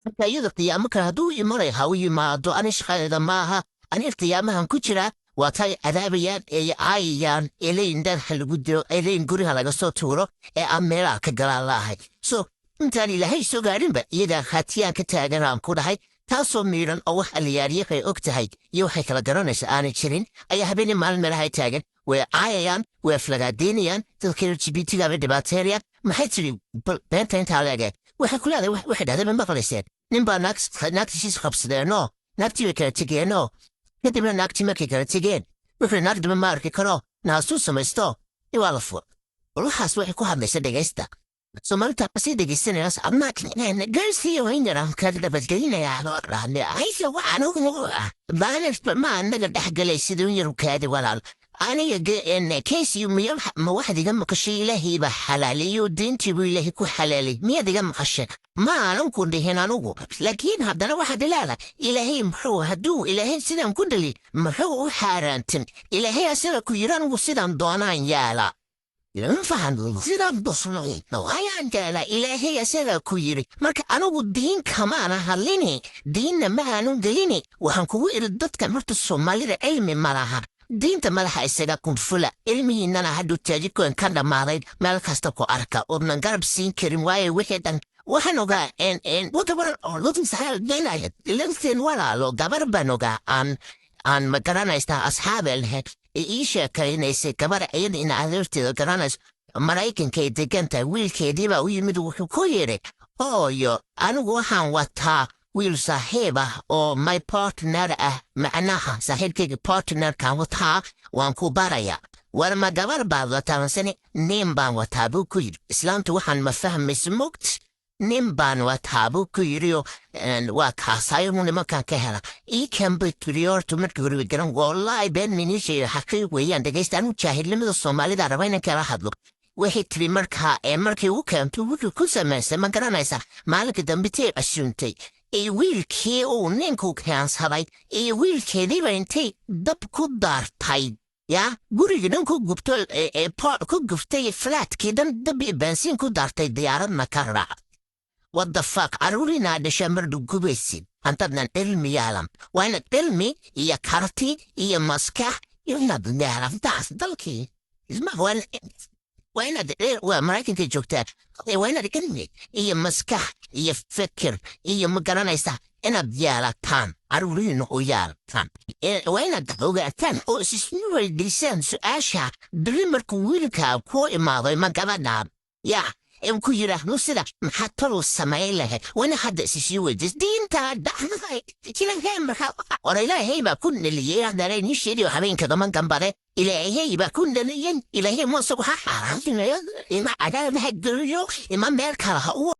marka iyada qiyaamaka hadduu imanay ha u yimaado ani shaqadeeda maaha ani qiyaamahan ku jira waa tay cadaabayaan ee caayayaan eleyn dharka lagu diro eleyn guriga laga soo tuuro ee aan meelaha ka galaan laahay so intaan ilaahay soo gaarinba iyadaa khaatiyaan ka taagan aan ku dhahay taasoo miidhan oo wax aliyaariyaqay og tahay iyo waxay kala garanaysa aanay jirin ayaa habeenii maalin meelahay taagan way caayayaan way aflagaadaynayaan dadka lgbtga bay dhibaateynayaan maxay tiri beenta intaa leege waxay ku leedahay waxay dhahday ma maqlayseen nin baa naagtiisiis qabsadeenoo naagtii bay kala tegeenoo kadibna naagtii markay kala tegeen wuxuu naag daba ma arki karo naasuu samaysto waa la fur waxaas waxay ku hadlaysa dhegaysta soomaalita sii dhegaysanayas gaarsiiyo waynaraan ka nabadgelinayaa ma anaga dhexgalay siduu yar kaadi walaal aniga kaysiyo ma waxaad iga maqashay ilaahay baa xalaaliyo diintii buu ilaahay ku xalaalay miyaad iga maqashay ma aanan ku dhihin anugu laakiin haddana waxaad ilaala ilaahay muxuu hadduu ilaahay sidaan ku dhali muxuu u xaaraantin ilaahay asaga ku yiri anugu sidaan doonaan yaala sidaan ayaan jeelaa ilaahay asaga ku yiri marka anugu diin kamaana hadlini diinna ma aanu gelini waxaan kugu iri dadka marta soomaalida cilmi ma laha diinta madaxa isaga kunfula ilmihiinnana hadduu taajikoon ka dhammaaday meel kasta ku arka oodnan garab siin karin waayo wixii dhan waxaan ogaa lafteen walaalo gabar baan ogaa aan ma garanaystaa asxaabee lahayd ee ii sheekaynaysay gabar iyada in adeerteeda garanayso maraykankay degantahay wiilkeediibaa u yimid wuxuu ku yidhi hooyo anigu waxaan wataa wiil saaxiib ah oo my partner ah macnaha saaxiibkayga partnerkan wataa waan ku baraya war ma gabar baad wataa masane nin baan wataa buu ku yidhi islaamtu waxaan ma fahmaysa mogt nin baan wataa buu ku yidhiyo waa kaasaayo nimankan ka hela ii kanbay tiri horta markii hore garan wallaahi been minishay xaqiiq weeyaan dhegaysta anu jaahilnimada soomaalida raba inaan kala hadlo waxay tiri markaa markii u keento wuxuu ku samaysay ma garanaysaa maalinka dambe tee ashuuntay iyo wiilkii uu ninku keensaday iyo wiilkeediiba intay dab ku daartay yaa gurigii dhan ku guftay flaadkii dhan dab iyo baansiin ku daartay diyaaradna ka raac wadda faaq caruurinaa dhasha mardhu gubaysid hantadnan cilmi yaalan waa inaad cilmi iyo karti iyo maskax iyo inaad leerantaas dalkii waa inaad waa maraykanka joogtaan waa inaad cilmi iyo maskax iyo fikir iyo ma garanaysaa inaad yeelataan caruuriina u yeelataan waa inaad ogaataan oo isisweydiisaan su-aasha diri markuu wiilkaa ku imaaday ma gabadhaan yaa ku yidhaahdo sida maxaad talow samayn lahayd wana hadda isisii weydiis diintaa dhacday ora ilaahay baa ku dhaliyey hadalay nii sheediyo habeenka daman gambade ilaahay baa ku dhaliyey ilaahay moosagu ha xaaraantinayo ima cadaab ha geliyo ima meel kale ha u